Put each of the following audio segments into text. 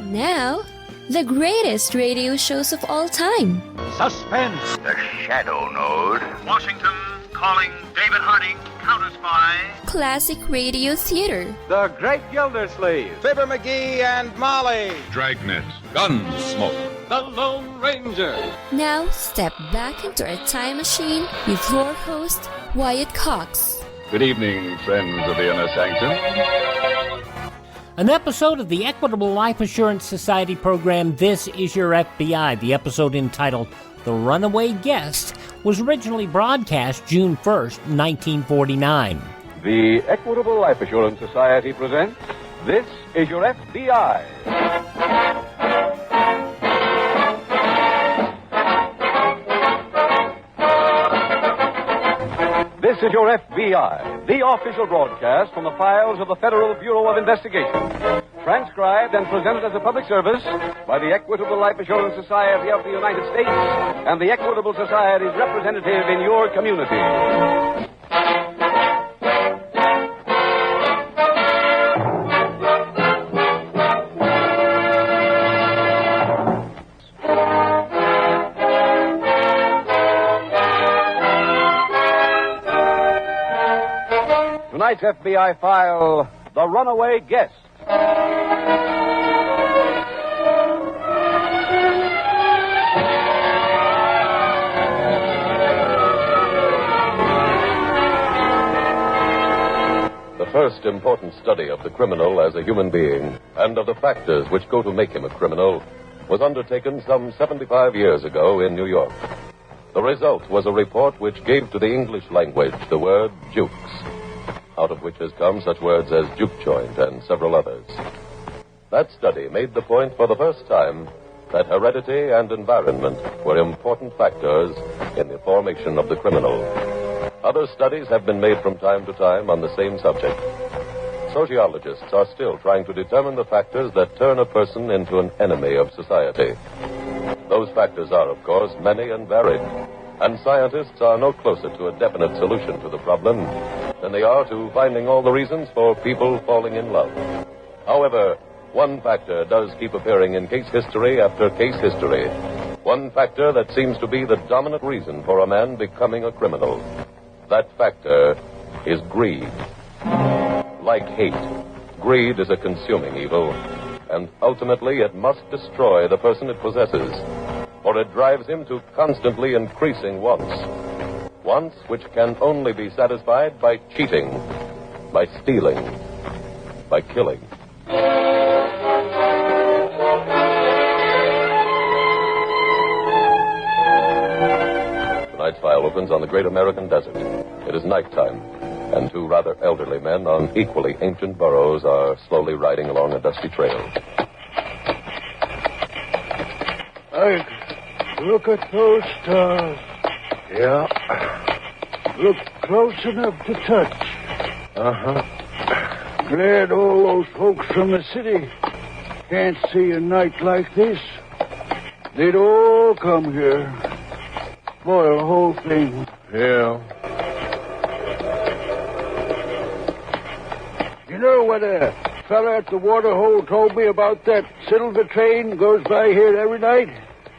Now, the greatest radio shows of all time. Suspense. The Shadow Node. Washington calling David Harding, Counter Spy. Classic radio theater. The Great Gildersleeve. Fibber McGee and Molly. Dragnet. Gunsmoke. The Lone Ranger. Now, step back into a time machine with your host, Wyatt Cox. Good evening, friends of the Inner Sanctum. An episode of the Equitable Life Assurance Society program, This Is Your FBI. The episode entitled The Runaway Guest was originally broadcast June 1st, 1949. The Equitable Life Assurance Society presents This Is Your FBI. This is Your FBI, the official broadcast from the files of the Federal Bureau of Investigation. Transcribed and presented as a public service by the Equitable Life Assurance Society of the United States and the Equitable Society's representative in your community. Tonight's FBI file, The Runaway Guest. The first important study of the criminal as a human being and of the factors which go to make him a criminal was undertaken some 75 years ago in New York. The result was a report which gave to the English language the word jukes, out of which has come such words as juke joint and several others. That study made the point for the first time that heredity and environment were important factors in the formation of the criminal. Other studies have been made from time to time on the same subject. Sociologists are still trying to determine the factors that turn a person into an enemy of society. Those factors are, of course, many and varied, and scientists are no closer to a definite solution to the problem than they are to finding all the reasons for people falling in love. However, one factor does keep appearing in case history after case history. One factor that seems to be the dominant reason for a man becoming a criminal. That factor is greed. Like hate, greed is a consuming evil, and ultimately it must destroy the person it possesses, for it drives him to constantly increasing wants. Wants which can only be satisfied by cheating, by stealing, by killing. Tonight's file opens on the great American desert. It is nighttime, and two rather elderly men on equally ancient burros are slowly riding along a dusty trail. Ike, look at those stars. Yeah. Look close enough to touch. Uh-huh. Glad all those folks from the city can't see a night like this. They'd all come here. Spoil the whole thing. Yeah. You know what a fella at the water hole told me about that silver train goes by here every night?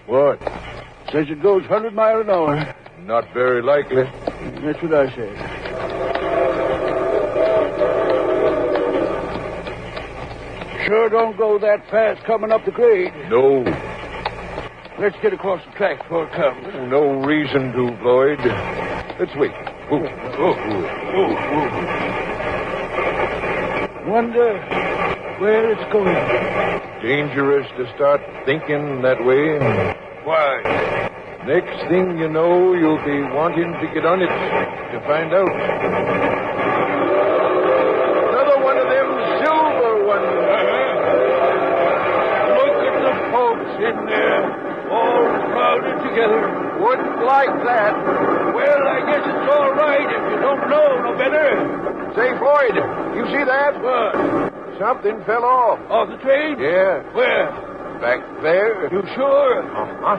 What? Says it goes 100 miles an hour. Not very likely. That's what I said. Sure don't go that fast coming up the grade. No. Let's get across the track before it comes. No reason to, Floyd. Let's wait. Ooh. Wonder where it's going. Dangerous to start thinking that way. Why? Next thing you know, you'll be wanting to get on it to find out. Another one of them silver ones. Look at the folks in there, all crowded together. Wouldn't like that. Well, I guess it's all right if you don't know no better. Say, Floyd, you see that? What? Something fell off. Off the train? Yeah. Where? Back there. You sure? Uh-huh.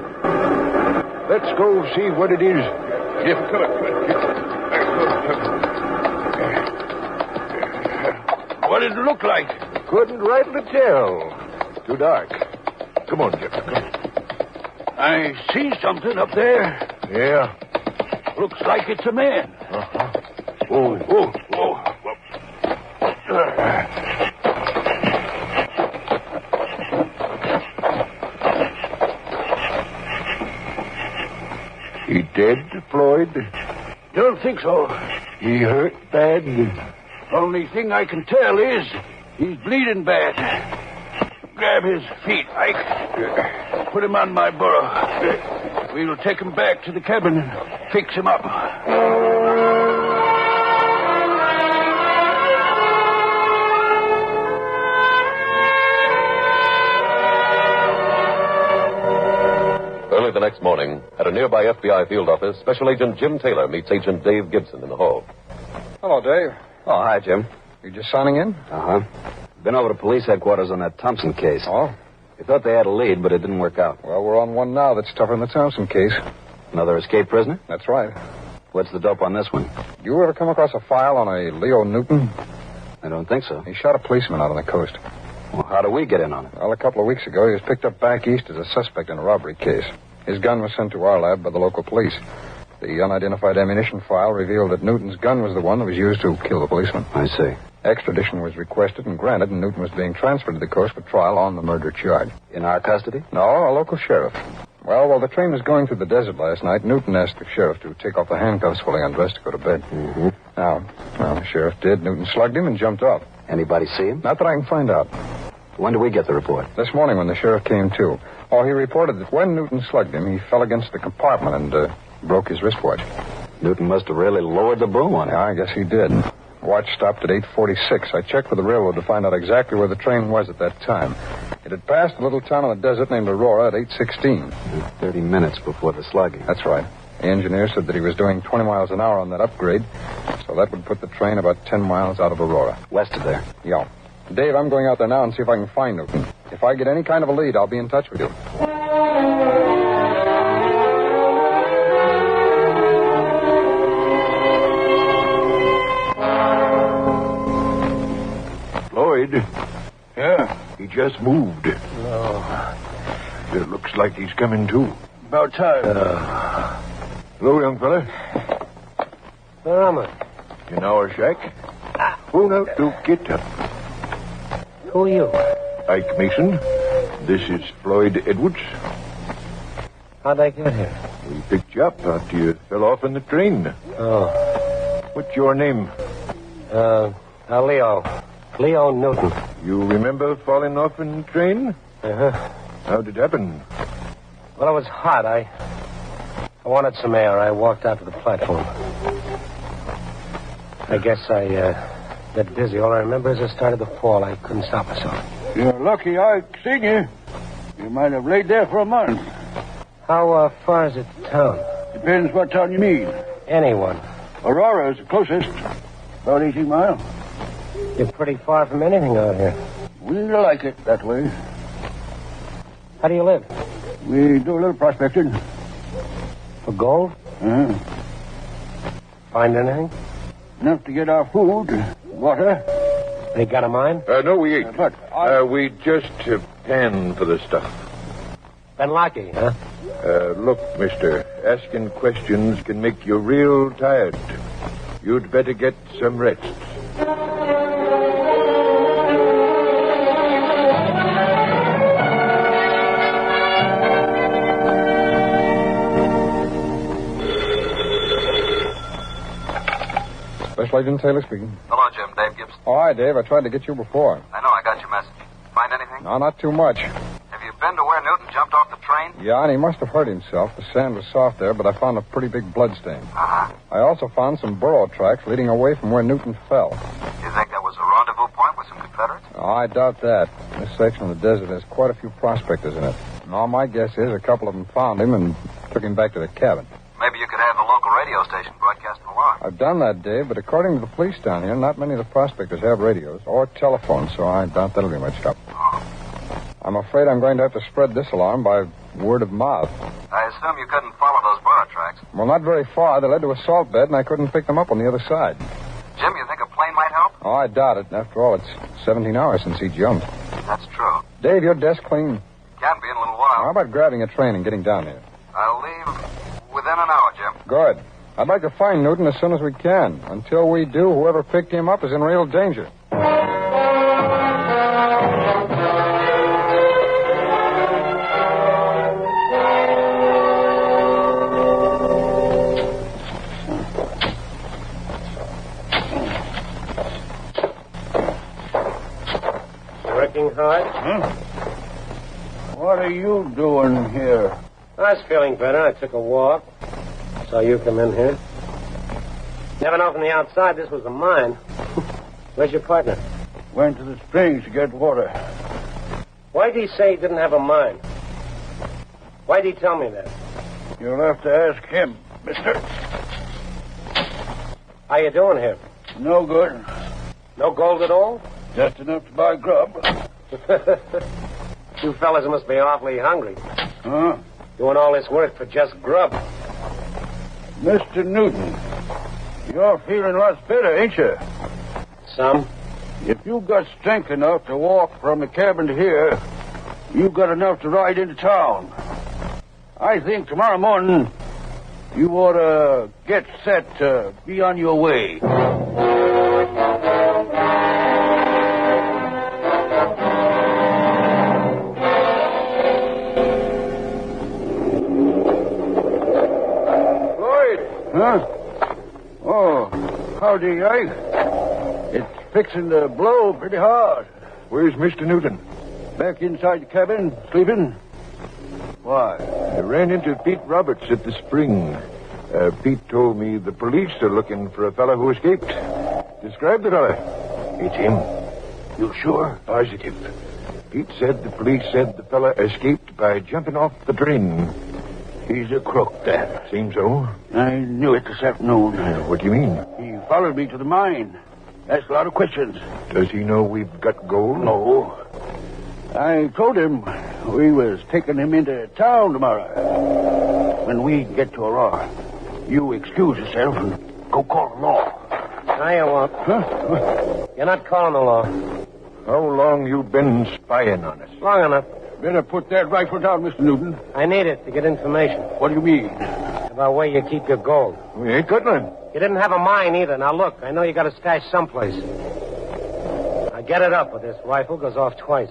Let's go see what it is. Yep, come on. What did it look like? Couldn't rightly tell. Too dark. Come on, Jim. Come. I see something up there. Yeah. Looks like it's a man. Uh-huh. Whoa, whoa, whoa. He dead, Floyd? Don't think so. He hurt bad? Only thing I can tell is he's bleeding bad. Grab his feet, Ike. Put him on my burro. We'll take him back to the cabin and fix him up. Early the next morning, at a nearby FBI field office, Special Agent Jim Taylor meets Agent Dave Gibson in the hall. Hello, Dave. Oh, hi, Jim. You just signing in? Uh-huh. Been over to police headquarters on that Thompson case. Oh? We thought they had a lead, but it didn't work out. Well, we're on one now that's tougher than the Thompson case. Another escaped prisoner? That's right. What's the dope on this one? You ever come across a file on a Leo Newton? I don't think so. He shot a policeman out on the coast. Well, how do we get in on it? Well, a couple of weeks ago, he was picked up back east as a suspect in a robbery case. His gun was sent to our lab by the local police. The unidentified ammunition file revealed that Newton's gun was the one that was used to kill the policeman. I see. Extradition was requested and granted, and Newton was being transferred to the coast for trial on the murder charge. In our custody? No, a local sheriff. Well, while the train was going through the desert last night, Newton asked the sheriff to take off the handcuffs while he undressed to go to bed. Mm-hmm. Now, the sheriff did. Newton slugged him and jumped off. Anybody see him? Not that I can find out. When did we get the report? This morning when the sheriff came to. Oh, he reported that when Newton slugged him, he fell against the compartment and broke his wristwatch. Newton must have really lowered the boom on him. Yeah, I guess he did. Watch stopped at 8:46. I checked with the railroad to find out exactly where the train was at that time. It had passed a little town in the desert named Aurora at 8:16. 30 minutes before the slugging. That's right. The engineer said that he was doing 20 miles an hour on that upgrade, so that would put the train about 10 miles out of Aurora. West of there? Yeah. Dave, I'm going out there now and see if I can find Newton. If I get any kind of a lead, I'll be in touch with you. Floyd? Yeah? He just moved. No. It looks like he's coming to. About time. Hello, young fella. Where am I? In our shack? Oh, no, don't get up. Who are you? Ike Mason. This is Floyd Edwards. How'd I get here? We picked you up after you fell off in the train. Oh. What's your name? Leo Newton. You remember falling off in the train? Uh-huh. How'd it happen? Well, it was hot. I wanted some air. I walked out to the platform. I guess I got dizzy. All I remember is I started to fall. I couldn't stop myself. You're lucky I seen you. You might have laid there for a month. How far is it to town? Depends what town you mean. Anyone. Aurora's the closest. About 18 miles. You're pretty far from anything out here. We like it that way. How do you live? We do a little prospecting. For gold? Uh-huh. Find anything? Enough to get our food, water. They got a mine? No, we ain't. We just pan for the stuff. Been lucky, huh? Look, mister, asking questions can make you real tired. You'd better get some rest. Special Agent Taylor speaking. Hello, Jim. Dave Gibson. Oh, hi, Dave. I tried to get you before. I know. I got your message. Find anything? No, not too much. Have you been to where Newton jumped off the train? Yeah, and he must have hurt himself. The sand was soft there, but I found a pretty big blood stain. Uh-huh. I also found some burro tracks leading away from where Newton fell. You think that was a rendezvous point with some Confederates? Oh, I doubt that. This section of the desert has quite a few prospectors in it. And all my guess is a couple of them found him and took him back to the cabin. Maybe you could have the local radio station broadcast an alarm. I've done that, Dave, but according to the police down here, not many of the prospectors have radios or telephones, so I doubt that'll be much help. Oh. I'm afraid I'm going to have to spread this alarm by word of mouth. I assume you couldn't follow those burro tracks. Well, not very far. They led to a salt bed, and I couldn't pick them up on the other side. Jim, you think a plane might help? Oh, I doubt it. After all, it's 17 hours since he jumped. That's true. Dave, your desk clean? Can be in a little while. How about grabbing a train and getting down here? I'll leave within an hour, Jim. Good. I'd like to find Newton as soon as we can. Until we do, whoever picked him up is in real danger. Working hard? What are you doing here? I was feeling better. I took a walk. Saw you come in here. Never know from the outside this was a mine. Where's your partner? Went to the springs to get water. Why'd he say he didn't have a mine? Why'd he tell me that? You'll have to ask him, mister. How you doing here? No good. No gold at all? Just enough to buy grub. You fellas must be awfully hungry. Huh? Doing all this work for just grub. Mr. Newton, you're feeling lots better, ain't you? Some. If you've got strength enough to walk from the cabin to here, you've got enough to ride into town. I think tomorrow morning you ought to get set to be on your way. Huh? Oh, howdy, Ike. It's fixing to blow pretty hard. Where's Mr. Newton? Back inside the cabin, sleeping. Why? I ran into Pete Roberts at the spring. Pete told me the police are looking for a fellow who escaped. Describe the fellow. It's him. You sure? Positive. Pete said the police said the fellow escaped by jumping off the train. He's a crook, then. Seems so. I knew it this afternoon. What do you mean? He followed me to the mine. Asked a lot of questions. Does he know we've got gold? No. I told him we was taking him into town tomorrow. When we get to Aurora, you excuse yourself and go call the law. No, you won't. Huh? You're not calling the law. How long you been spying on us? Long enough. Better put that rifle down, Mr. Newton. I need it to get information. What do you mean? About where you keep your gold. We ain't got none. You didn't have a mine either. Now look, I know you got a stash someplace. Now get it up, or this rifle goes off twice.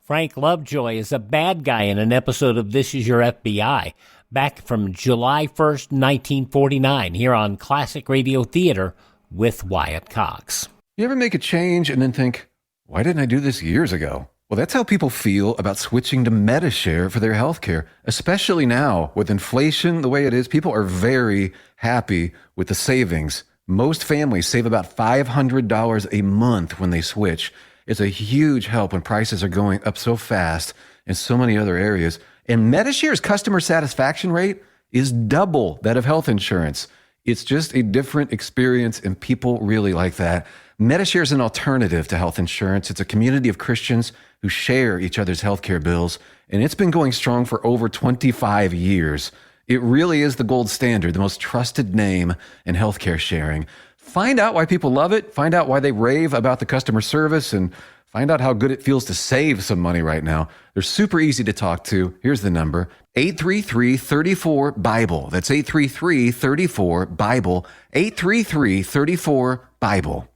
Frank Lovejoy is a bad guy in an episode of This Is Your FBI, back from July 1st, 1949, here on Classic Radio Theater with Wyatt Cox. You ever make a change and then think, why didn't I do this years ago? Well, that's how people feel about switching to MediShare for their health care, especially now with inflation the way it is. People are very happy with the savings. Most families save about $500 a month when they switch. It's a huge help when prices are going up so fast in so many other areas. And MediShare's customer satisfaction rate is double that of health insurance. It's just a different experience, and people really like that. MediShare is an alternative to health insurance. It's a community of Christians who share each other's healthcare bills, and it's been going strong for over 25 years. It really is the gold standard, the most trusted name in healthcare sharing. Find out why people love it, find out why they rave about the customer service, and find out how good it feels to save some money right now. They're super easy to talk to. Here's the number, 833-34-BIBLE. That's 833-34-BIBLE, 833-34-BIBLE.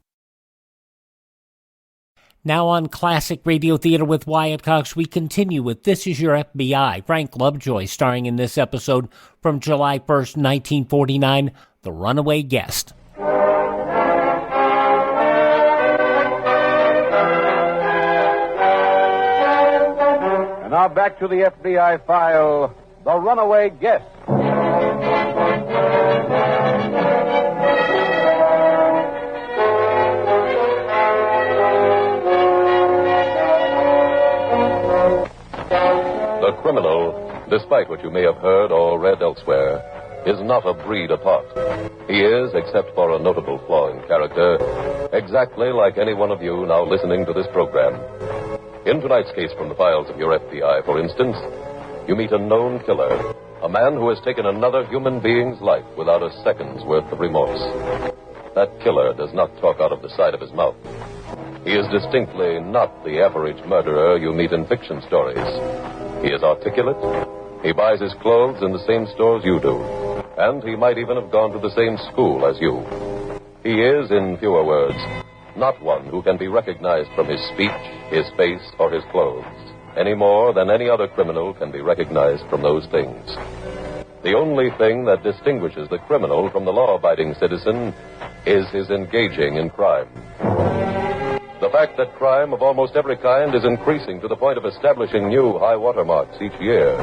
Now on Classic Radio Theater with Wyatt Cox, we continue with This Is Your FBI. Frank Lovejoy starring in this episode from July 1st, 1949, The Runaway Guest. And now back to the FBI file, The Runaway Guest. The criminal, despite what you may have heard or read elsewhere, is not a breed apart. He is, except for a notable flaw in character, exactly like any one of you now listening to this program. In tonight's case from the files of your FBI, for instance, you meet a known killer, a man who has taken another human being's life without a second's worth of remorse. That killer does not talk out of the side of his mouth. He is distinctly not the average murderer you meet in fiction stories. He is articulate. He buys his clothes in the same stores you do. And he might even have gone to the same school as you. He is, in fewer words, not one who can be recognized from his speech, his face, or his clothes, any more than any other criminal can be recognized from those things. The only thing that distinguishes the criminal from the law-abiding citizen is his engaging in crime. The fact that crime of almost every kind is increasing to the point of establishing new high water marks each year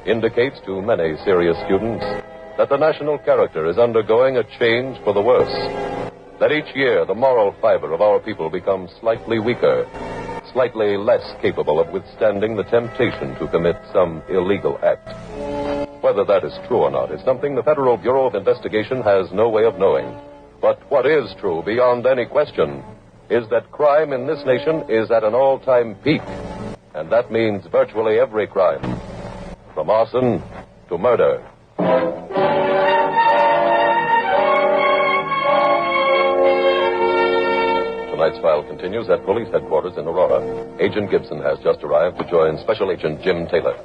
indicates to many serious students that the national character is undergoing a change for the worse. That each year the moral fiber of our people becomes slightly weaker, slightly less capable of withstanding the temptation to commit some illegal act. Whether that is true or not is something the Federal Bureau of Investigation has no way of knowing. But what is true beyond any question is that crime in this nation is at an all-time peak. And that means virtually every crime, from arson to murder. Tonight's file continues at police headquarters in Aurora. Agent Gibson has just arrived to join Special Agent Jim Taylor.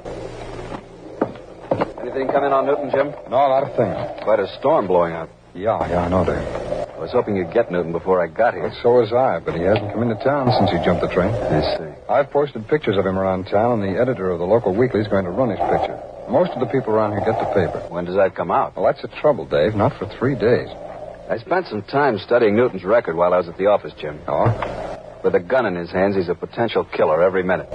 Anything come in on Newton, Jim? No, not a thing. Quite a storm blowing out. Yeah, I know, Dave. I was hoping you'd get Newton before I got here. Well, so was I, but he hasn't come into town since he jumped the train. I see. I've posted pictures of him around town, and the editor of the local weekly is going to run his picture. Most of the people around here get the paper. When does that come out? Well, that's the trouble, Dave. Not for 3 days. I spent some time studying Newton's record while I was at the office, Jim. Oh? With a gun in his hands, he's a potential killer every minute.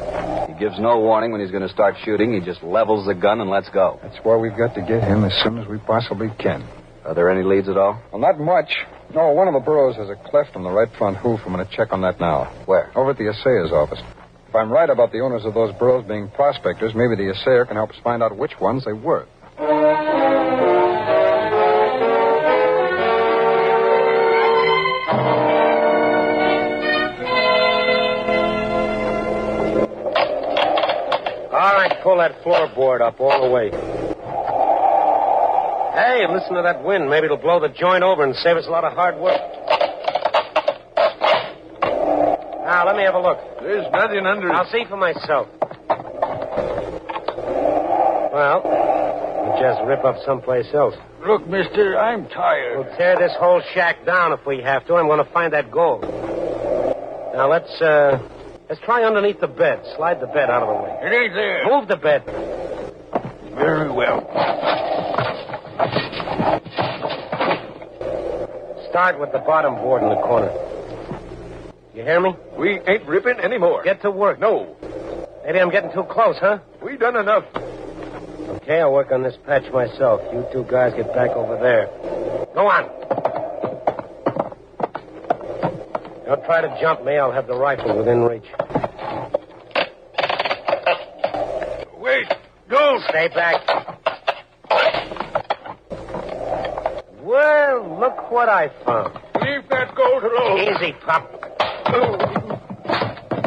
He gives no warning when he's going to start shooting. He just levels the gun and lets go. That's why we've got to get him as soon as we possibly can. Are there any leads at all? Well, not much. No, one of the burros has a cleft on the right front hoof. I'm going to check on that now. Where? Over at the assayer's office. If I'm right about the owners of those burros being prospectors, maybe the assayer can help us find out which ones they were. All right, pull that floorboard up all the way. Hey, listen to that wind. Maybe it'll blow the joint over and save us a lot of hard work. Now, let me have a look. There's nothing under it. I'll see for myself. Well, we'll just rip up someplace else. Look, mister, I'm tired. We'll tear this whole shack down if we have to. I'm going to find that gold. Now, let's try underneath the bed. Slide the bed out of the way. It ain't there. Move the bed. Very well. Start with the bottom board in the corner. You hear me? We ain't ripping anymore. Get to work. No. Maybe I'm getting too close, huh? We done enough. Okay, I'll work on this patch myself. You two guys get back over there. Go on. Don't try to jump me. I'll have the rifle within reach. Wait. Don't. Stay back. Well, look what I found. Leave that gold alone. Easy, Pop.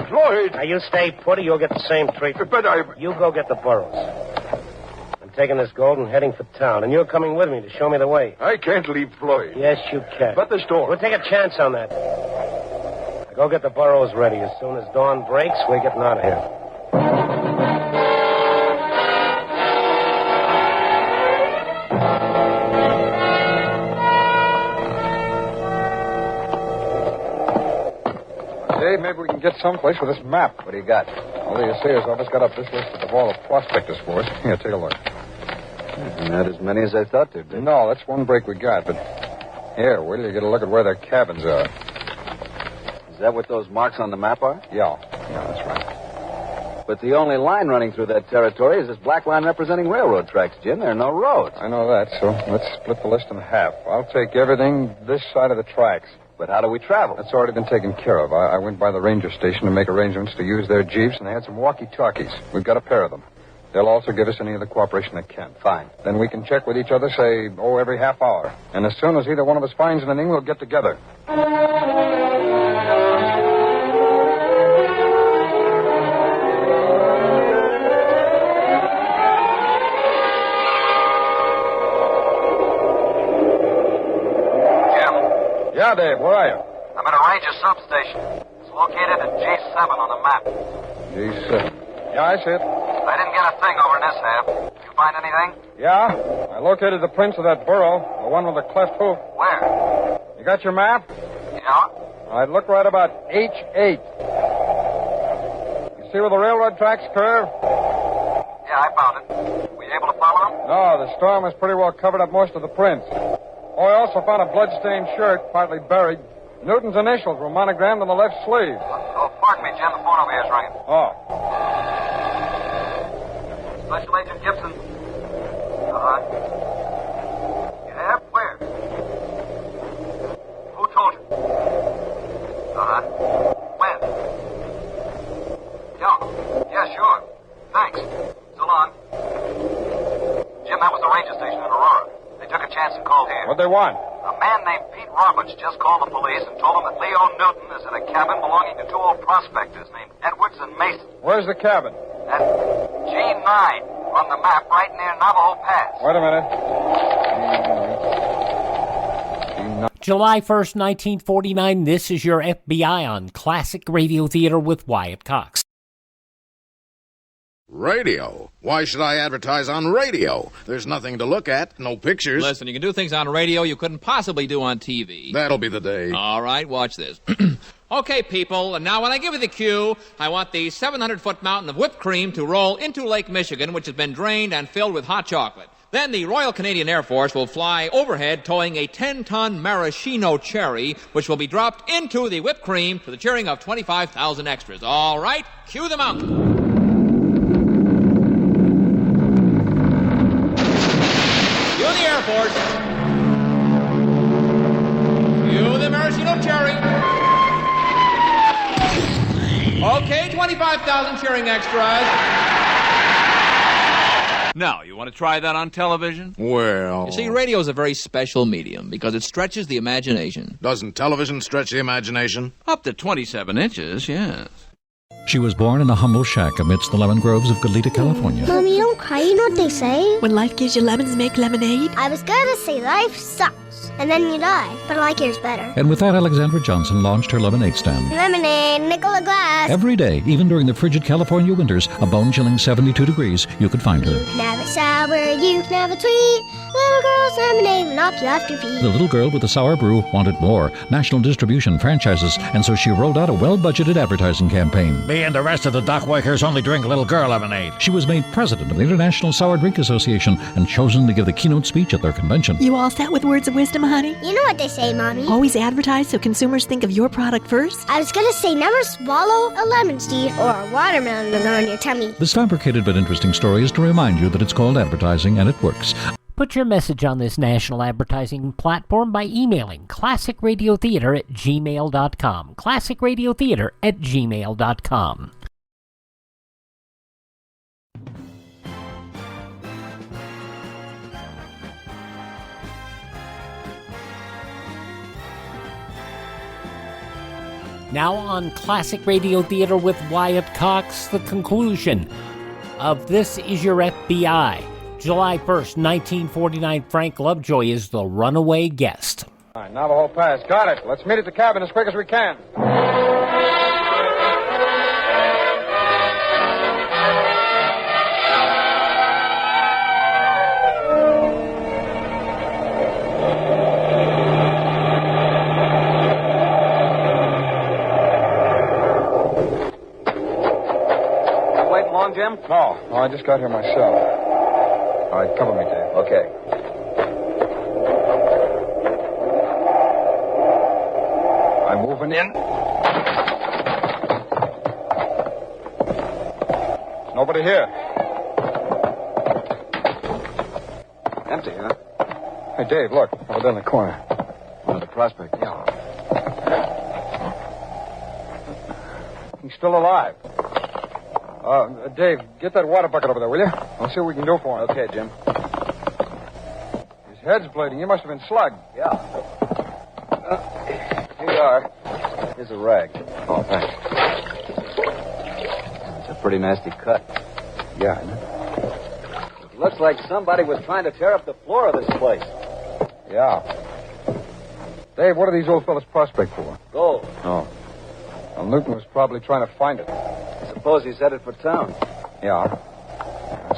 Floyd. Now, you stay put or you'll get the same treatment. But You go get the burros. I'm taking this gold and heading for town, and you're coming with me to show me the way. I can't leave Floyd. Yes, you can. But the storm. We'll take a chance on that. Now, go get the burros ready. As soon as dawn breaks, we're getting out of here. Dave, maybe we can get someplace with this map. What do you got? Well, the assayer's office got up this list of all the prospectors for us. Here, take a look. Not as many as I thought there'd be. No, that's one break we got, but... Here, wait till you get a look at where their cabins are. Is that what those marks on the map are? Yeah, that's right. But the only line running through that territory is this black line representing railroad tracks, Jim. There are no roads. I know that, so let's split the list in half. I'll take everything this side of the tracks. But how do we travel? That's already been taken care of. I went by the ranger station to make arrangements to use their jeeps, and they had some walkie-talkies. We've got a pair of them. They'll also give us any of the cooperation they can. Fine. Then we can check with each other, say, every half hour. And as soon as either one of us finds anything, we'll get together. Yeah, Dave, where are you? I'm at a ranger substation. It's located at G7 on the map. G7. Yeah, I see it. I didn't get a thing over in this half. You find anything? Yeah, I located the prints of that burro, the one with the cleft hoof. Where? You got your map? Yeah. I'd look right about H8. You see where the railroad tracks curve? Yeah, I found it. Were you able to follow them? No, the storm has pretty well covered up most of the prints. Oh, I also found a blood-stained shirt, partly buried. Newton's initials were monogrammed on the left sleeve. Oh, pardon me, Jim. The phone over here is ringing. Oh. Special Agent Gibson. Uh-huh. You have? Where? Who told you? Uh-huh. When? Yeah, sure. Thanks. So long. Jim, that was the ranger station in Aurora. They took a chance and called here. What'd they want? A man named Pete Roberts just called the police and told them that Leo Newton is in a cabin belonging to two old prospectors named Edwards and Mason. Where's the cabin? At G9 on the map right near Navajo Pass. Wait a minute. July 1st, 1949, this is your FBI on Classic Radio Theater with Wyatt Cox. Radio? Why should I advertise on radio? There's nothing to look at, no pictures. Listen, you can do things on radio you couldn't possibly do on TV. That'll be the day. All right, watch this. Okay, people, and now when I give you the cue, I want the 700-foot mountain of whipped cream to roll into Lake Michigan, which has been drained and filled with hot chocolate. Then the Royal Canadian Air Force will fly overhead towing a 10-ton maraschino cherry, which will be dropped into the whipped cream to the cheering of 25,000 extras. All right, cue the mountain. Force. Cue the maraschino cherry. Okay, 25,000 cheering extras. Now, you want to try that on television? Well... You see, radio is a very special medium because it stretches the imagination. Doesn't television stretch the imagination? Up to 27 inches, yes. She was born in a humble shack amidst the lemon groves of Goleta, California. Mommy, don't cry. You know what they say? When life gives you lemons, make lemonade. I was gonna say life sucks, and then you die. But I like yours better. And with that, Alexandra Johnson launched her lemonade stand. Lemonade, nickel a glass. Every day, even during the frigid California winters, a bone-chilling 72 degrees, you could find her. You can have it sour, you can have it sweet. Little girl's lemonade will knock you off your feet. The little girl with the sour brew wanted more, national distribution, franchises, and so she rolled out a well-budgeted advertising campaign. Me and the rest of the dockworkers only drink little girl lemonade. She was made president of the International Sour Drink Association and chosen to give the keynote speech at their convention. You all set with words of wisdom, honey? You know what they say, Mommy. Always advertise so consumers think of your product first? I was gonna say never swallow a lemon seed or a watermelon on your tummy. This fabricated but interesting story is to remind you that it's called advertising and it works. Put your message on this national advertising platform by emailing classicradiotheater@gmail.com. classicradiotheater@gmail.com. Now on Classic Radio Theater with Wyatt Cox, the conclusion of This Is Your FBI. July 1st, 1949, Frank Lovejoy is the runaway guest. All right, Navajo Pass. Got it. Let's meet at the cabin as quick as we can. You waiting long, Jim? No, I just got here myself. All right, cover me, Dave. Okay. I'm moving in. There's nobody here. Empty, huh? Hey, Dave, look. Over there in the corner. One of the prospectors. Yeah. He's still alive. Dave, get that water bucket over there, will you? I'll see what we can do for him. Okay, Jim. His head's bleeding. He must have been slugged. Yeah. Here you are. Here's a rag. Oh, thanks. It's a pretty nasty cut. Yeah, isn't it? It looks like somebody was trying to tear up the floor of this place. Yeah. Dave, what do these old fellas prospect for? Gold. Oh. Well, Newton was probably trying to find it. I suppose he's headed for town. Yeah.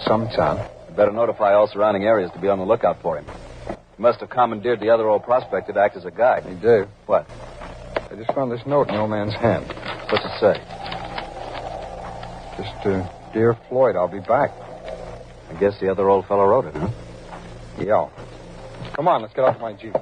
Some town. You better notify all surrounding areas to be on the lookout for him. He must have commandeered the other old prospector to act as a guide. Hey, Dave. What? I just found this note in the old man's hand. What's it say? Just, Dear Floyd, I'll be back. I guess the other old fellow wrote it, huh? Yeah. Come on, let's get off my Jeep.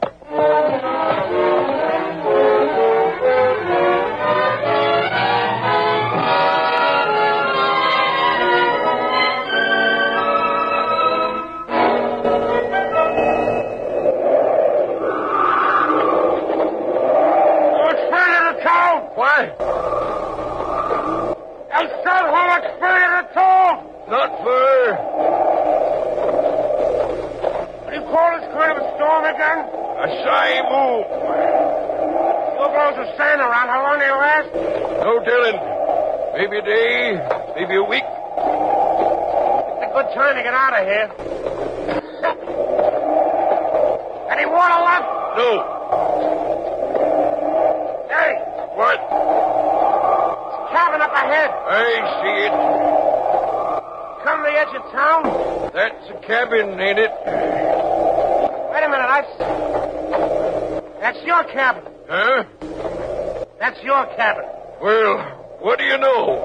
Not fur. What do you call this kind of a storm again? A shy move. You blow some sand around. How long do you last? No telling. Maybe a day, maybe a week. It's a good time to get out of here. Any water left? No. Hey. What? It's a cabin up ahead. I see it. Come to the edge of town? That's a cabin, ain't it? Wait a minute, that's your cabin. Huh? That's your cabin. Well, what do you know?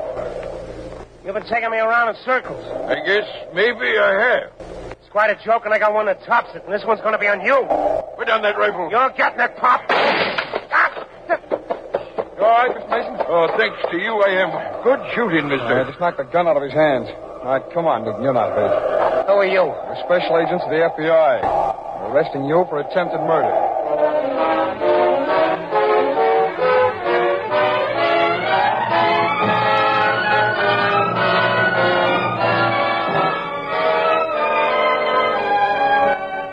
You've been taking me around in circles. I guess maybe I have. It's quite a joke, and I got one that tops it, and this one's going to be on you. Put down that rifle. You're getting it, Pop. You all right, Mr. Mason? Oh, thanks to you, I am. Good shooting, mister. Just knocked the gun out of his hands. All right, come on, Newton. You're not hurt. Who are you? We're special agents of the FBI. We're arresting you for attempted murder.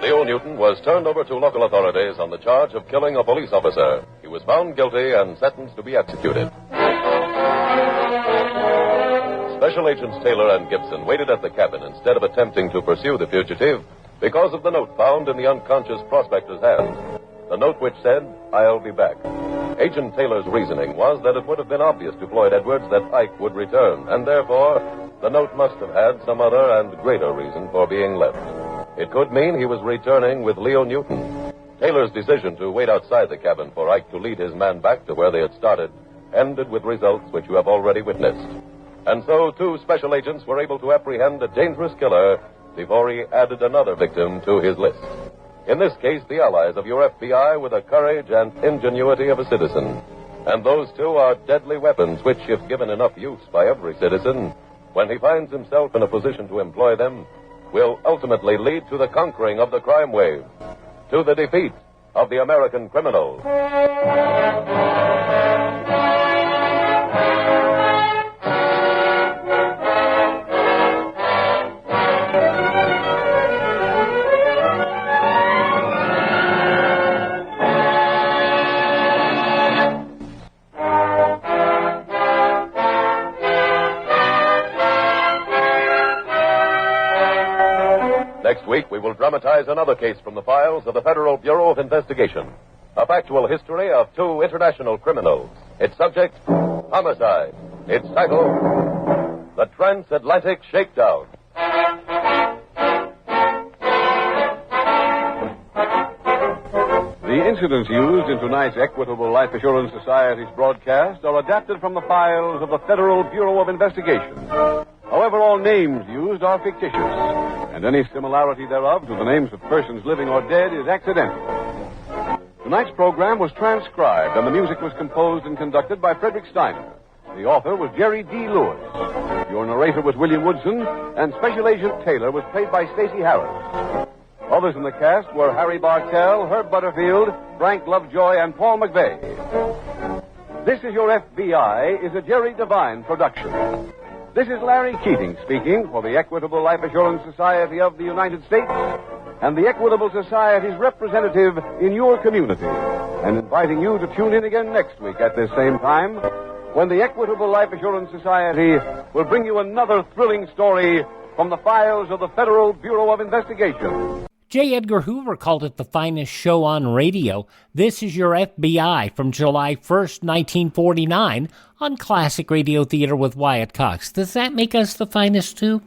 Leo Newton was turned over to local authorities on the charge of killing a police officer. He was found guilty and sentenced to be executed. Special Agents Taylor and Gibson waited at the cabin instead of attempting to pursue the fugitive because of the note found in the unconscious prospector's hand. The note which said, I'll be back. Agent Taylor's reasoning was that it would have been obvious to Floyd Edwards that Ike would return, and therefore the note must have had some other and greater reason for being left. It could mean he was returning with Leo Newton. Taylor's decision to wait outside the cabin for Ike to lead his man back to where they had started ended with results which you have already witnessed. And so 2 special agents were able to apprehend a dangerous killer before he added another victim to his list. In this case, the allies of your FBI were the courage and ingenuity of a citizen. And those 2 are deadly weapons which, if given enough use by every citizen, when he finds himself in a position to employ them, will ultimately lead to the conquering of the crime wave, to the defeat of the American criminal. Next week, we will dramatize another case from the files of the Federal Bureau of Investigation. A factual history of 2 international criminals. Its subject, homicide. Its title, The Transatlantic Shakedown. The incidents used in tonight's Equitable Life Assurance Society's broadcast are adapted from the files of the Federal Bureau of Investigation. However, all names used are fictitious, and any similarity thereof to the names of persons living or dead is accidental. Tonight's program was transcribed, and the music was composed and conducted by Frederick Steiner. The author was Jerry D. Lewis. Your narrator was William Woodson, and Special Agent Taylor was played by Stacey Harris. Others in the cast were Harry Bartell, Herb Butterfield, Frank Lovejoy, and Paul McVeigh. This Is Your FBI is a Jerry Devine production. This is Larry Keating speaking for the Equitable Life Assurance Society of the United States and the Equitable Society's representative in your community, and inviting you to tune in again next week at this same time when the Equitable Life Assurance Society will bring you another thrilling story from the files of the Federal Bureau of Investigation. J. Edgar Hoover called it the finest show on radio. This is Your FBI from July 1st, 1949 on Classic Radio Theater with Wyatt Cox. Does that make us the finest too?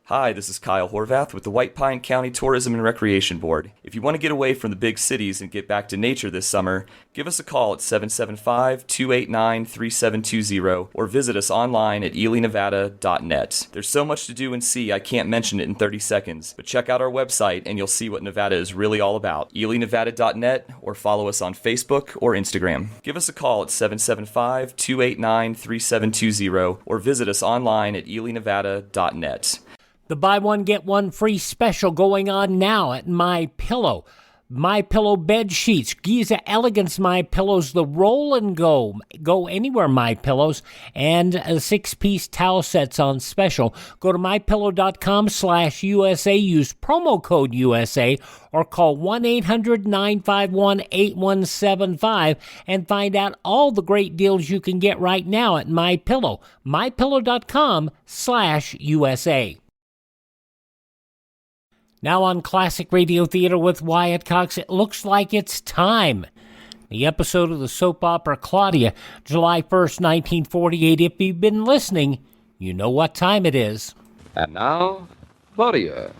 Hi, this is Kyle Horvath with the White Pine County Tourism and Recreation Board. If you want to get away from the big cities and get back to nature this summer, give us a call at 775-289-3720 or visit us online at elinevada.net. There's so much to do and see I can't mention it in 30 seconds, but check out our website and you'll see what Nevada is really all about. elinevada.net or follow us on Facebook or Instagram. Give us a call at 775-289-3720 or visit us online at elinevada.net. The buy one, get one free special going on now at MyPillow. MyPillow bed sheets, Giza Elegance MyPillows, the roll and go anywhere MyPillows, and 6-piece towel sets on special. Go to mypillow.com/USA, use promo code USA, or call 1-800-951-8175 and find out all the great deals you can get right now at MyPillow. mypillow.com/USA. Now on Classic Radio Theater with Wyatt Cox, it looks like it's time. The episode of the soap opera Claudia, July 1st, 1948. If you've been listening, you know what time it is. And now, Claudia.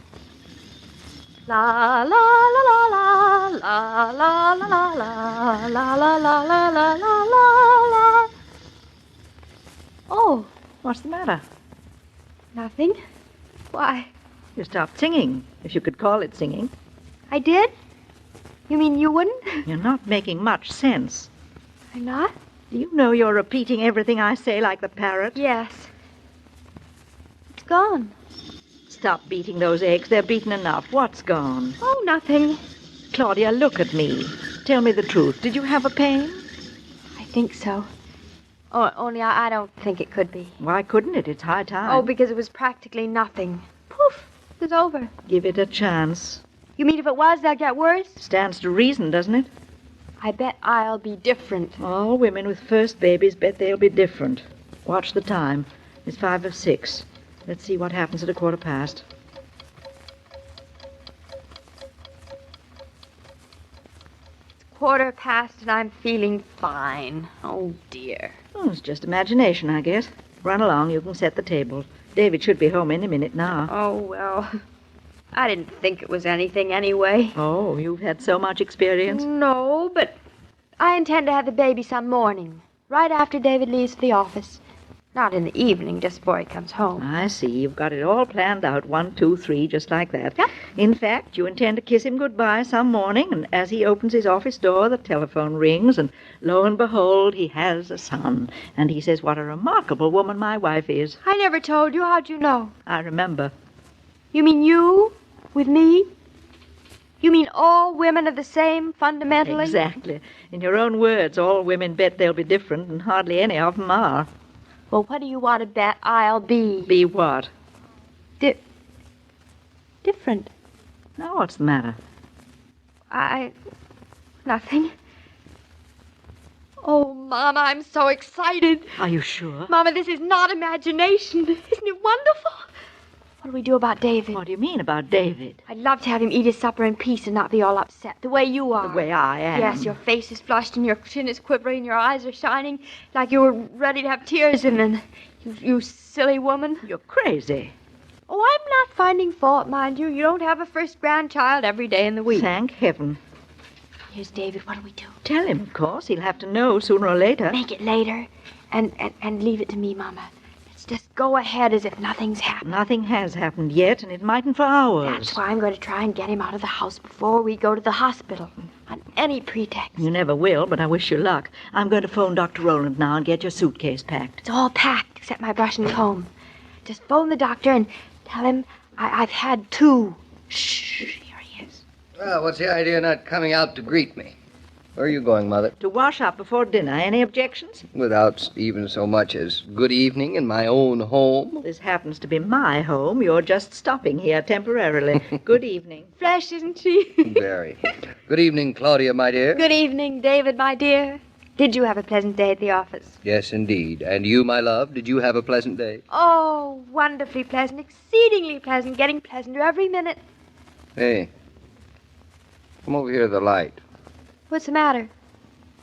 La la la la la la la la la la la la la la la la. Oh, what's the matter? Nothing. Why? You stopped singing, if you could call it singing. I did? You mean you wouldn't? You're not making much sense. I'm not? Do you know you're repeating everything I say like the parrot? Yes. It's gone. Stop beating those eggs. They're beaten enough. What's gone? Oh, nothing. Claudia, look at me. Tell me the truth. Did you have a pain? I think so. Oh, only I don't think it could be. Why couldn't it? It's high time. Oh, because it was practically nothing. Poof. It was over. Give it a chance. You mean if it was, they'll get worse? Stands to reason, doesn't it? I bet I'll be different. All women with first babies bet they'll be different. Watch the time. It's 5 of 6. Let's see what happens at 1:15. It's 1:15 and I'm feeling fine. Oh, dear. Oh, it's just imagination, I guess. Run along. You can set the table. David should be home any minute now. Oh, well, I didn't think it was anything anyway. Oh, you've had so much experience? No, but I intend to have the baby some morning, right after David leaves for the office. Not in the evening, just before he comes home. I see. You've got it all planned out. 1, 2, 3, just like that. Yep. In fact, you intend to kiss him goodbye some morning, and as he opens his office door, the telephone rings, and lo and behold, he has a son. And he says, what a remarkable woman my wife is. I never told you. How'd you know? I remember. You mean you? With me? You mean all women are the same, fundamentally? Exactly. In your own words, all women bet they'll be different, and hardly any of them are. Well, what do you want to bet I'll be? Be what? Different. Now, what's the matter? Nothing. Oh, Mama, I'm so excited. Are you sure? Mama, this is not imagination. Isn't it wonderful? What do we do about David? What do you mean about David? I'd love to have him eat his supper in peace and not be all upset, the way you are. The way I am? Yes, your face is flushed and your chin is quivering and your eyes are shining like you were ready to have tears in them. You silly woman. You're crazy. Oh, I'm not finding fault, mind you. You don't have a first grandchild every day in the week. Thank heaven. Here's David. What do we do? Tell him, of course. He'll have to know sooner or later. Make it later and leave it to me, Mama. Just go ahead as if nothing's happened. Nothing has happened yet, and it mightn't for hours. That's why I'm going to try and get him out of the house before we go to the hospital, on any pretext. You never will, but I wish you luck. I'm going to phone Dr. Rowland now and get your suitcase packed. It's all packed, except my brush and comb. Just phone the doctor and tell him I've had 2. Shh, here he is. Well, what's the idea of not coming out to greet me? Where are you going, Mother? To wash up before dinner. Any objections? Without even so much as good evening in my own home? This happens to be my home. You're just stopping here temporarily. Good evening. Fresh, isn't she? Very. Good evening, Claudia, my dear. Good evening, David, my dear. Did you have a pleasant day at the office? Yes, indeed. And you, my love, did you have a pleasant day? Oh, wonderfully pleasant, exceedingly pleasant, getting pleasanter every minute. Hey, Come over here to the light. What's the matter?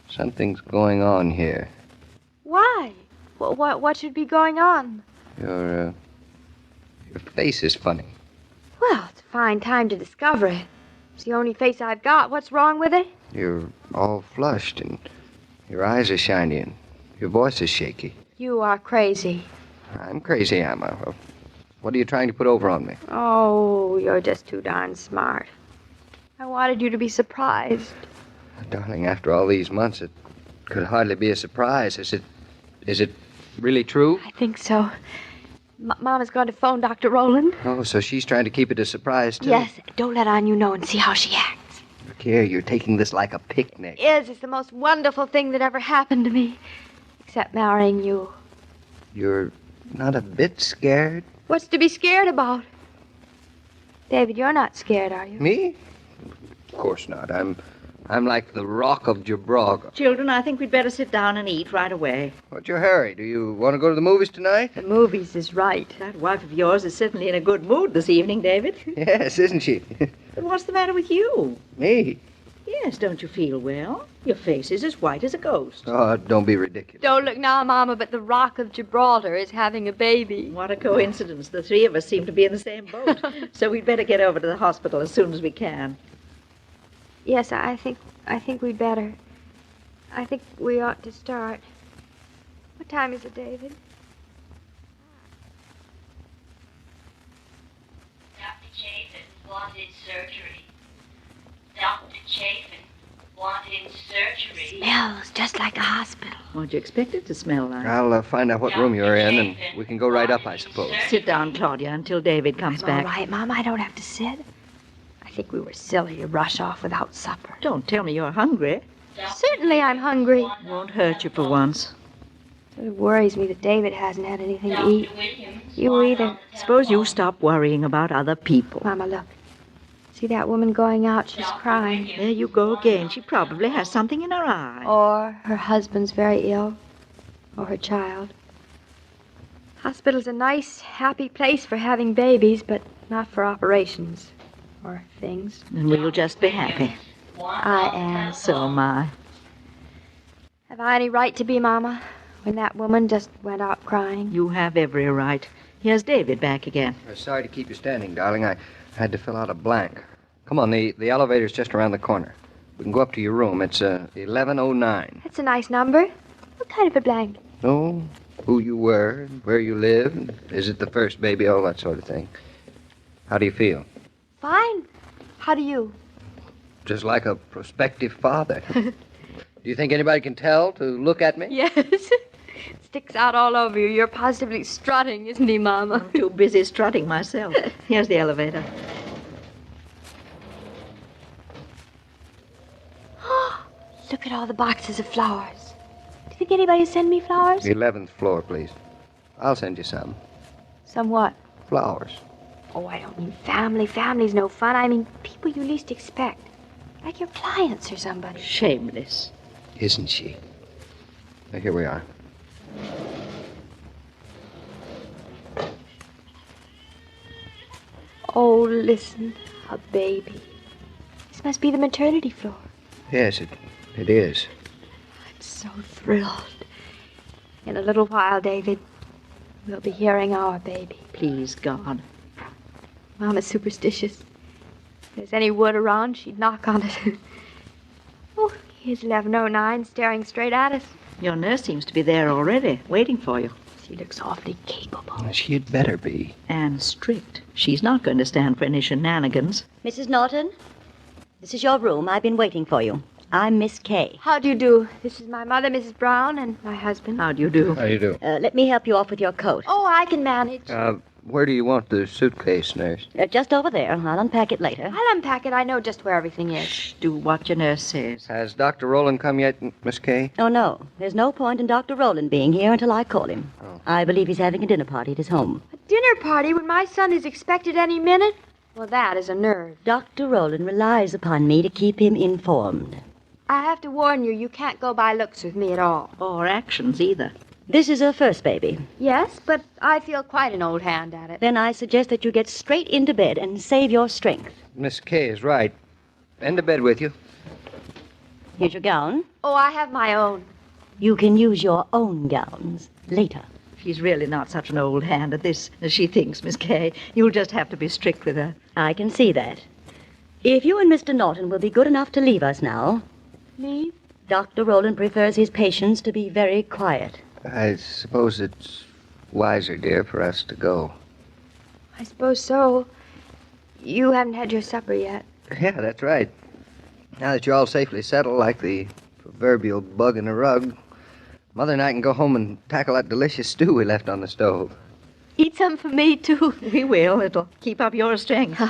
Something's going on here. Why? What should be going on? Your face is funny. Well, it's a fine time to discover it. It's the only face I've got. What's wrong with it? You're all flushed, and your eyes are shiny, and your voice is shaky. You are crazy. I'm crazy, am I? Well, what are you trying to put over on me? Oh, you're just too darn smart. I wanted you to be surprised. Darling, after all these months, it could hardly be a surprise. Is it really true? I think so. Mama's going to phone Dr. Rowland. Oh, so she's trying to keep it a surprise, too? Yes, don't let on you know and see how she acts. Look here, you're taking this like a picnic. It's the most wonderful thing that ever happened to me. Except marrying you. You're not a bit scared? What's to be scared about? David, you're not scared, are you? Me? Of course not. I'm like the Rock of Gibraltar. Children, I think we'd better sit down and eat right away. What's your hurry? Do you want to go to the movies tonight? The movies is right. That wife of yours is certainly in a good mood this evening, David. Yes, isn't she? But what's the matter with you? Me? Yes, don't you feel well? Your face is as white as a ghost. Oh, don't be ridiculous. Don't look now, Mama, but the Rock of Gibraltar is having a baby. What a coincidence. The three of us seem to be in the same boat. So we'd better get over to the hospital as soon as we can. Yes, I think we'd better. I think we ought to start. What time is it, David? Dr. Chafin wanted surgery. Dr. Chafin wanted surgery. Smells just like a hospital. What'd you expect it to smell like? I'll find out what room you're in, and we can go right up, I suppose. Sit down, Claudia, until David comes back. All right, Mom, I don't have to sit. I think we were silly to rush off without supper. Don't tell me you're hungry. Certainly I'm hungry. Won't hurt you for once. It worries me that David hasn't had anything to eat. You either. Suppose you stop worrying about other people. Mama, look. See that woman going out? She's crying. There you go again. She probably has something in her eye. Or her husband's very ill. Or her child. Hospital's a nice, happy place for having babies, but not for operations. Or things. And we'll just be happy. I am. So am I. Have I any right to be, Mama, when that woman just went out crying? You have every right. Here's David back again. Sorry to keep you standing, darling. I had to fill out a blank. Come on, the elevator's just around the corner. We can go up to your room. It's 1109. That's a nice number. What kind of a blank? Oh, who you were, where you live, is it the first baby, all that sort of thing. How do you feel? Fine. How do you? Just like a prospective father. Do you think anybody can tell to look at me? Yes. Sticks out all over you. You're positively strutting, isn't he, Mama? I'm too busy strutting myself. Here's the elevator. Look at all the boxes of flowers. Do you think anybody will send me flowers? The 11th floor, please. I'll send you some. Some what? Flowers. Oh, I don't mean family. Family's no fun. I mean people you least expect. Like your clients or somebody. Shameless. Isn't she? Now, here we are. Oh, listen. A baby. This must be the maternity floor. Yes, it is. I'm so thrilled. In a little while, David, we'll be hearing our baby. Please, God. Mama's superstitious. If there's any wood around, she'd knock on it. Oh, here's 1109 staring straight at us. Your nurse seems to be there already, waiting for you. She looks awfully capable. She'd better be. And strict. She's not going to stand for any shenanigans. Mrs. Norton, this is your room. I've been waiting for you. I'm Miss Kay. How do you do? This is my mother, Mrs. Brown, and my husband. How do you do? How do you do? Let me help you off with your coat. Oh, I can manage. Where do you want the suitcase, nurse? Just over there. I'll unpack it later. I'll unpack it. I know just where everything is. Shh, do what your nurse says. Has Dr. Rowland come yet, Miss Kay? Oh, no. There's no point in Dr. Rowland being here until I call him. Oh. I believe he's having a dinner party at his home. A dinner party when my son is expected any minute? Well, that is a nerve. Dr. Rowland relies upon me to keep him informed. I have to warn you, you can't go by looks with me at all. Or actions, either. This is her first baby. Yes, but I feel quite an old hand at it. Then I suggest that you get straight into bed and save your strength. Miss Kay is right. Into bed with you. Here's your gown. Oh, I have my own. You can use your own gowns later. She's really not such an old hand at this as she thinks, Miss Kay. You'll just have to be strict with her. I can see that. If you and Mr. Norton will be good enough to leave us now. Leave? Dr. Rowland prefers his patients to be very quiet. I suppose it's wiser, dear, for us to go. I suppose so. You haven't had your supper yet. Yeah, that's right. Now that you're all safely settled, like the proverbial bug in a rug, Mother and I can go home and tackle that delicious stew we left on the stove. Eat some for me, too. We will. It'll keep up your strength.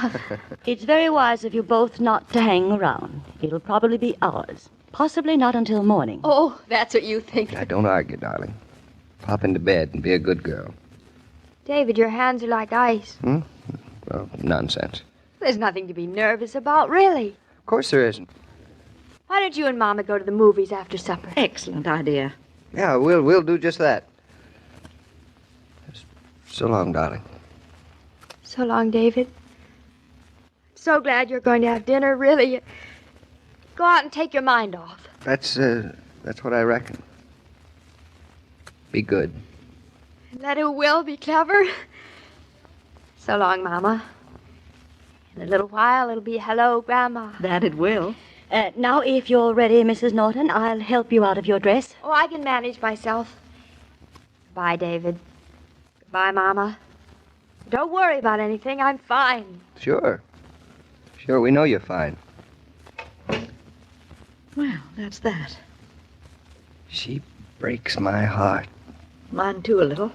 It's very wise of you both not to hang around. It'll probably be hours. Possibly not until morning. Oh, that's what you think. Now, don't argue, darling. Pop into bed and be a good girl. David, your hands are like ice. Well, nonsense. There's nothing to be nervous about, really. Of course there isn't. Why don't you and Mama go to the movies after supper? Excellent idea. Yeah, we'll do just that. So long, darling. So long, David. So glad you're going to have dinner, really. Go out and take your mind off. That's what I reckon. Be good. And let who will be clever. So long, Mama. In a little while, it'll be hello, Grandma. That it will. Now, if you're ready, Mrs. Norton, I'll help you out of your dress. Oh, I can manage myself. Goodbye, David. Goodbye, Mama. Don't worry about anything. I'm fine. Sure, we know you're fine. Well, that's that. She breaks my heart. Mine, too, a little.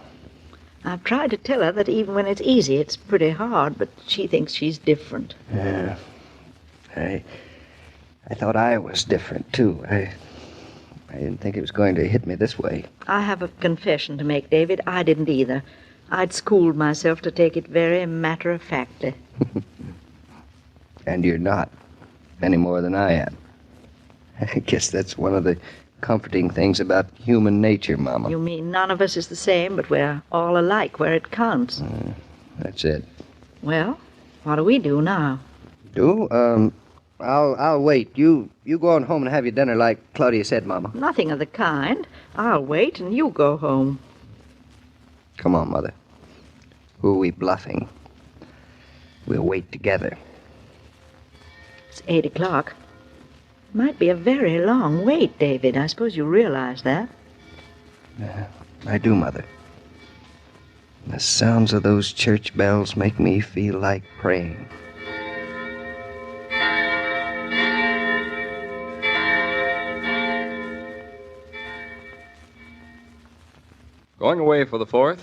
I've tried to tell her that even when it's easy, it's pretty hard, but she thinks she's different. Yeah. I thought I was different, too. I didn't think it was going to hit me this way. I have a confession to make, David. I didn't either. I'd schooled myself to take it very matter-of-factly. And you're not, any more than I am. I guess that's one of the comforting things about human nature, Mama. You mean none of us is the same, but we're all alike where it counts? That's it. Well, what do we do now? I'll wait. You go on home and have your dinner like Claudia said, Mama. Nothing of the kind. I'll wait and you go home. Come on, Mother. Who are we bluffing? We'll wait together. It's 8 o'clock. Might be a very long wait, David. I suppose you realize that. I do, Mother. The sounds of those church bells make me feel like praying. Going away for the 4th?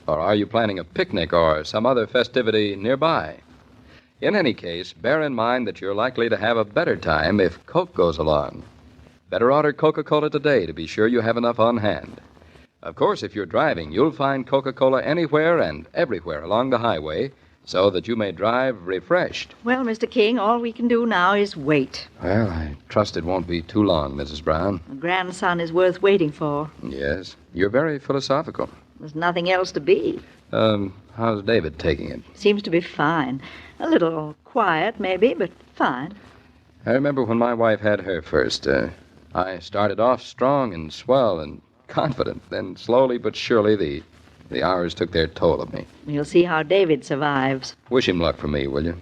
Or are you planning a picnic or some other festivity nearby? In any case, bear in mind that you're likely to have a better time if Coke goes along. Better order Coca-Cola today to be sure you have enough on hand. Of course, if you're driving, you'll find Coca-Cola anywhere and everywhere along the highway so that you may drive refreshed. Well, Mr. King, all we can do now is wait. Well, I trust it won't be too long, Mrs. Brown. A grandson is worth waiting for. Yes, you're very philosophical. There's nothing else to be. How's David taking it? Seems to be fine. A little quiet, maybe, but fine. I remember when my wife had her first. I started off strong and swell and confident. Then slowly but surely the hours took their toll of me. You'll see how David survives. Wish him luck for me, will you?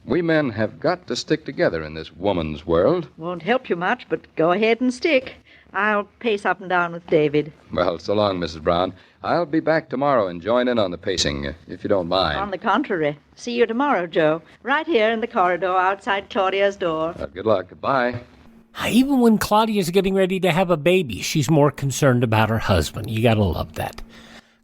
We men have got to stick together in this woman's world. Won't help you much, but go ahead and stick. I'll pace up and down with David. Well, so long, Mrs. Brown. I'll be back tomorrow and join in on the pacing, if you don't mind. On the contrary. See you tomorrow, Joe. Right here in the corridor outside Claudia's door. Good luck. Goodbye. Even when Claudia's getting ready to have a baby, she's more concerned about her husband. You gotta love that.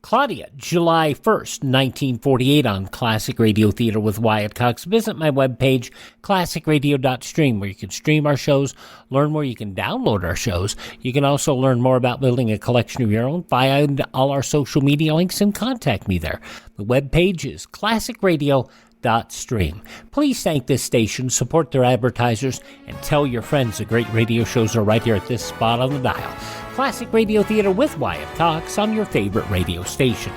Claudia, July 1st, 1948 on Classic Radio Theater with Wyatt Cox. Visit my webpage, classicradio.stream, where you can stream our shows, learn where you can download our shows. You can also learn more about building a collection of your own, find all our social media links, and contact me there. The webpage is classicradio.stream. Please thank this station, support their advertisers, and tell your friends the great radio shows are right here at this spot on the dial. Classic Radio Theater with Wyatt Cox on your favorite radio station.